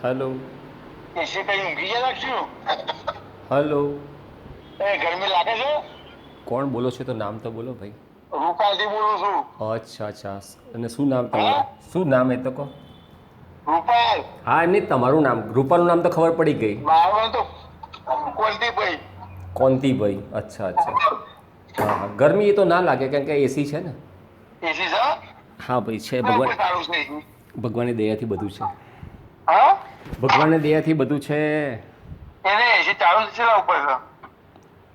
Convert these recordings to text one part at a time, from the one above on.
Hello. એસી કઈ ઊંઘી ગયા લાગશું? હલો. ગરમી લાગે છે? કોણ બોલો છો? તો નામ તો બોલો ભાઈ. રૂપાલથી બોલું છું. અચ્છા અચ્છા. અને શું નામ હા, તમારું? શું નામ એ તો કહો. રૂપાલ. હા, નહીં તમારું નામ. રૂપાનું નામ તો ખબર પડી ગઈ. મારું તો કોલતીભાઈ. કોંતીભાઈ. અચ્છા અચ્છા. હા હા, ગરમી એ તો ના લાગે કેમ કે એસી છે ને. એસી છે? હા ભાઈ, છે. કઈ કોઈ સારું છે એસી? ભગવાનની દયાથી બધું છે. હા, ભગવાનની દયાથી બધું છે. એને એસી ચાલુ છે ઉપર છે.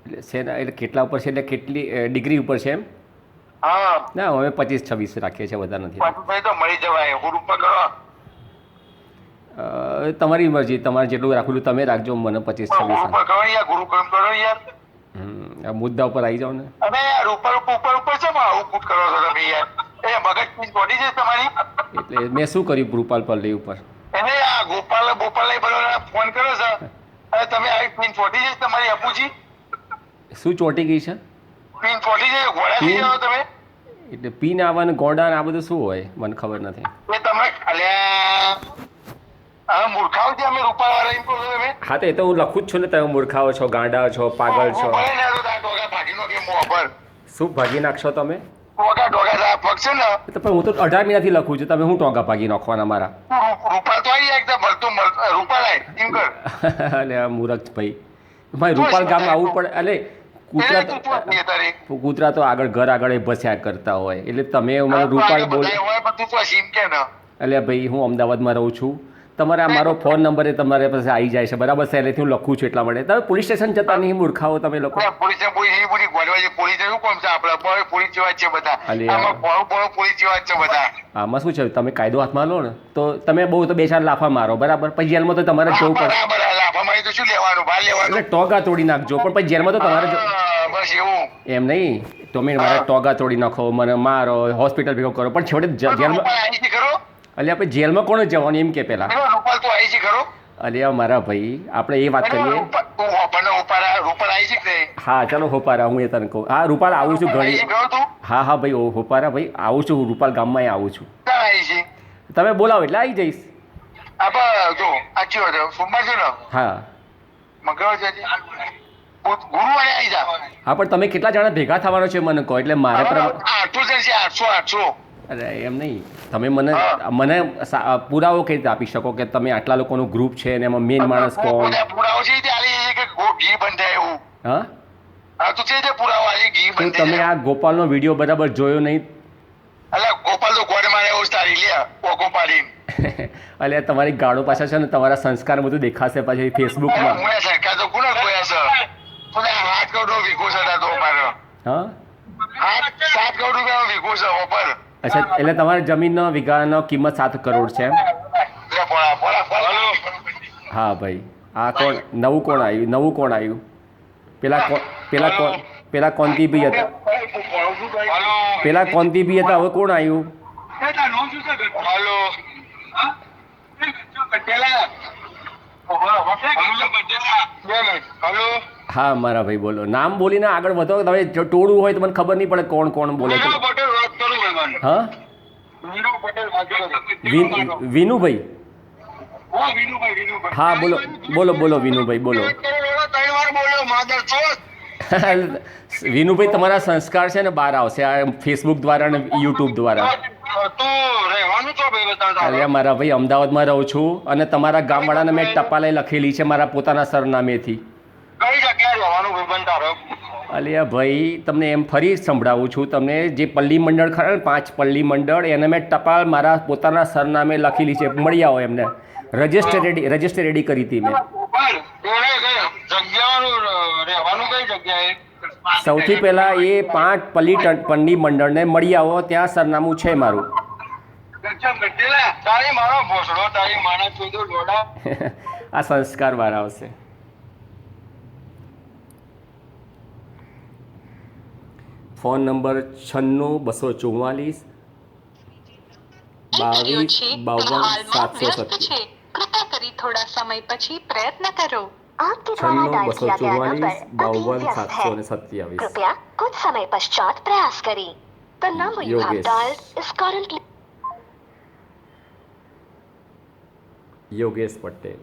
એટલે છે ને, એટલે કેટલા ઉપર છે એટલે કેટલી ડિગ્રી ઉપર છે એમ? હા, ના, અમે 25-26 રાખીએ છીએ, વધારે નથી રાખતા. ભાઈ તો મળી જવાય. હું ઉપર કરો. તમારી મરજી, તમારે જેટલું રાખવું તમે રાખજો, મને 25-26. ઉપર કરો યાર, ગુરુ કર્મ કરો યાર. આ મુદ્દા ઉપર આવી જાઓ ને. અરે યાર ઉપર ઉપર ઉપર છે માં આવું કૂટ કરો છો તમે યાર. એ મગજ પીસ બોડી છે તમારી. એટલે મેં શું કર્યું રૂપાલ પલ્લી ઉપર? એને આ ગોપાલ ગોપાલ ફોન કર્યો છે. અને તમે આવી પીન ફોટી જઈશ તમારી અપુજી. શું ચોંટી ગઈ છે? પીન ફોટી જાય ઘોડા થઈ જાઓ તમે. એટલે પીન આવવાનું ગોડા ને આ બધું શું હોય મને ખબર નથી. એ તમે અલ્યા હવે મૂર્ખાઓ છે અમે રૂપાલ વાળા એમ કહો છો તમે. હા, તો એ તો હું લખું જ છું ને. તમે મૂર્ખાઓ છો, ગાંડા છો, પાગલ છો. ભલે ને આ ડોગા ભાગી નો કે મોં પર. શું ભાગી નાખશો તમે? ડોગા ડોગા સાહેબ પગ છે ને. તો પણ હું તો 18 મહિનાથી લખું છું. તમે હું ટોગા ભાગી નાખવાના મારા? રૂપાલ તો આવી જાય એકદમ મળતું રૂપાલ આય એમ કર. અલે આ મૂરખ ભાઈ. ભાઈ રૂપાલ ગામ આવવું પડે. અલે કૂતરા તો આગળ ઘર આગળ ભસ્યા કરતા હોય. એટલે તમે મને રૂપાલ બોલ. એટલે ભાઈ હું અમદાવાદમાં રહું છું. તમારે મારો ફોન નંબર એ તમારે પાસે આવી જાય છે, બરાબર છે? એટલે હું લખું છું એટલા માટે. તમે પોલીસ સ્ટેશન જતા નહીં મૂર્ખાઓ તમે લોકો. આમાં શું છે? તમે કાયદો હાથમાં લો ને તો તમે બહુ તો 2-4 લાફા મારો, બરાબર? પછી જેલમાં તો તમારે જવું પડે. એટલે ટોગા તોડી નાખજો, પણ પછી જેલમાં તો તમારે એમ નહીં. તમે મારા ટોગા તોડી નાખો, મને મારો, હોસ્પિટલ ભેગો કરો, પણ છેવટે જેલમાં. એટલે આપણે જેલમાં કોણ જવાનું એમ કે પેલા? અલ્યા મારા ભાઈ, આપણે એ વાત કરીએ. હા ચાલો હોપારા, હું એ તને કહું. હા રૂપાલ આવું છું ઘણી. હા હા ભાઈ હોપારા ભાઈ આવું છું, રૂપાલ ગામમાં આવું છું. તમે બોલાવો એટલે આવી જઈશ. હા હા, પણ તમે કેટલા જણા ભેગા થવાનો છે મને કહો, એટલે મારે 800. અરે એમ નહીં. તમે મને પુરાવો કઈ રીતે આપી શકો કે તમે આટલા લોકોનું ગ્રુપ છે ને એમાં મેઇન માણસ કોણ? હા, તો તમે આ ગોપાલનો વિડીયો બરાબર જોયો નહીં? ગોપાલ તો ગોળ મારે એવું તારી લે ઓકો પાડીને. એટલે તમારી ગાડો પાછા છે ને, તમારા સંસ્કાર બધું દેખાશે પછી ફેસબુકમાં. સરકાર તો કોને ગોયા છે? 8 કરોડ વીઘો છે તો મારો. હા 7 કરોડ રૂપિયાનો વીઘો છે ઓપર. અચ્છા, એટલે તમારી જમીનનો વીઘાનો કિંમત 7 કરોડ છે એમ? હા ભાઈ. આ કોણ નવું કોણ આવ્યું? નવું કોણ આવ્યું? પેલા કોંતીભાઈ હતા. પેલા કોંતીભાઈ હતા, હવે કોણ આવ્યું? હા મારા ભાઈ બોલો. નામ બોલીને આગળ વધો. તમે ટોળું હોય તો મને ખબર નહીં પડે કોણ કોણ બોલે. હા વિનુભાઈ. હા બોલો બોલો બોલો વિનુભાઈ બોલો. વિનુભાઈ તમારા સંસ્કાર છે ને બહાર આવશે આ ફેસબુક દ્વારા અને યુટ્યુબ દ્વારા. અરે મારા ભાઈ અમદાવાદમાં રહું છું અને તમારા ગામવાળાને મેં ટપાલે લખેલી છે મારા પોતાના સરનામેથી. અલ્યા ભાઈ તમને એમ ફરી સંભળાવું છું. તમને જે પલ્લી મંડળ ખરા ને 5 પલ્લી મંડળ, એને મેં ટપાલ મારા પોતાના સરનામે લખેલી છે. મળી આવો એમને. રજિસ્ટર રેડી કરી હતી મેં. સૌથી પહેલા એ 5 પલ્લી મંડળને મળી આવો, ત્યાં સરનામું છે મારું. આ સંસ્કાર વાળા આવશે. ફોન નંબર 96 244 22 52 કરી થોડા સમય પછી પ્રયત્ન કરો. 96 244 22 727. कृपया कुछ समय पश्चात प्रयास करें. The number you have Yogesh. dialed is currently Yogesh Patel.